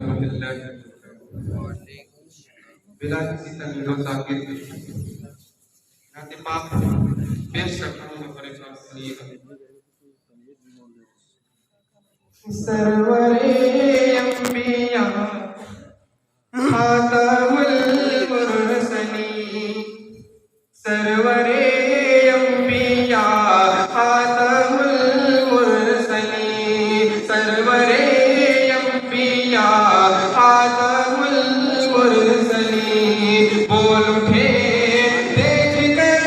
بلا کسی تمیز و تاکید نعت پاک پیش کرتا ہوں میرے ساتھ سنیے گا۔ سرور انبیاء خاتم المرسلین، سرور انبیاء خاتم المرسلین، سرور انبیاء خاتم المرسلین، بول اٹھے دیکھ کر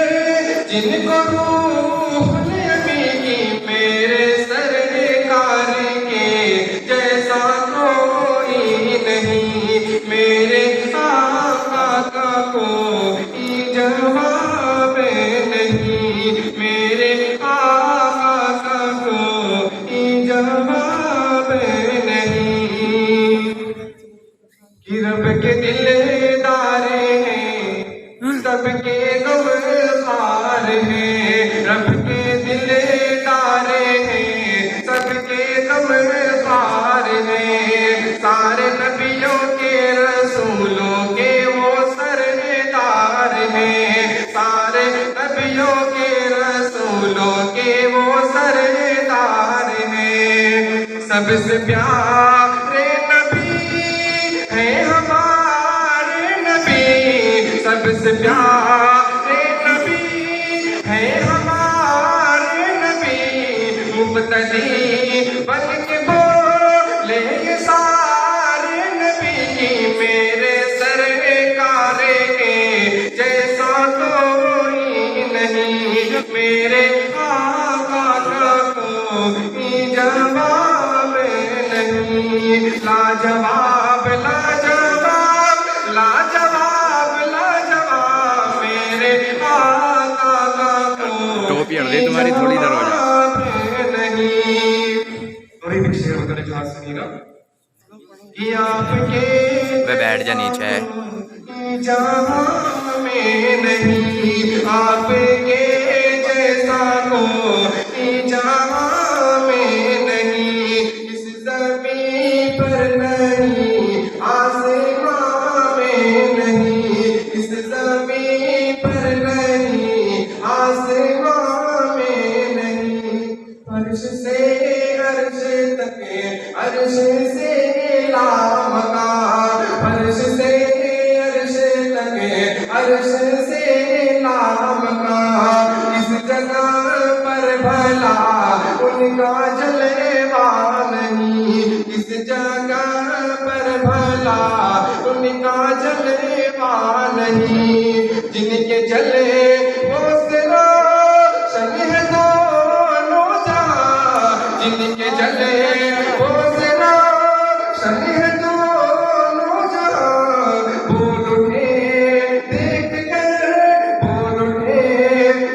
جن کو روح نے ابھی کی، میرے سرکار کے جیسا کوئی نہیں، میرے آقا کا کوئی جواب نہیں، میرے آقا کا کوئی جواب نہیں، کہ رب کے دلدار ہیں سب کے غمخوار ہیں، رب کے دلدار ہیں سب کے غمخوار ہیں، سارے نبیوں کے رسولوں کے وہ سردار ہیں، سارے نبیوں کے رسولوں کے وہ سردار ہیں، سب سے پیارے نبی ہیں ہمارے نبی، سب سے پیارے نبی ہیں ہمارے نبی، مبتدی بن کے بولے یہ سارے نبی، میرے سرکار کے جیسا کوئی نہیں، میرے آقا کا کوئی جواب نہیں، لاجواب لاجواب لاجواب لاجواب، میرے آقا کا ٹوپی ہٹ دے تمہاری تھوڑی ادھر ہو جا۔ جواب نہیں۔ اور ایک شعر ہوتا ہے خاص سنیے گا کہ آپ کے بیٹھ جا نیچے، جہاں میں نہیں، آپ کے جیسا کوئی جہاں میں نہیں، اس زمین پر نہیں، آسمان میں نہیں، اس زمین پر نہیں، آسمان میں نہیں، عرش سے عرش تک، عرش سے لامکان، عرش سے عرش تک، عرش سے لامکان، اس جگہ پر بھلا ان کا جلوہ نہیں، اس جگہ پر بھلا ان کا جلوہ نہیں، جن کے جلے وہ سرا شن ہے دونوں جہاں، جن کے جلے وہ سرا شن ہے دونوں جہاں، بول اٹھے دیکھ کر، بول اٹھے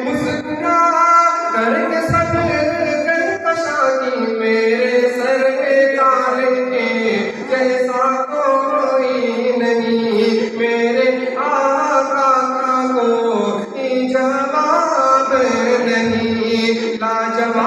مسکرا کر کے سب کہکشاں کی، میرے سرکار کے جیسا کوئی نہیں، میرے آقا کا کوئی جواب نہیں، لاجواب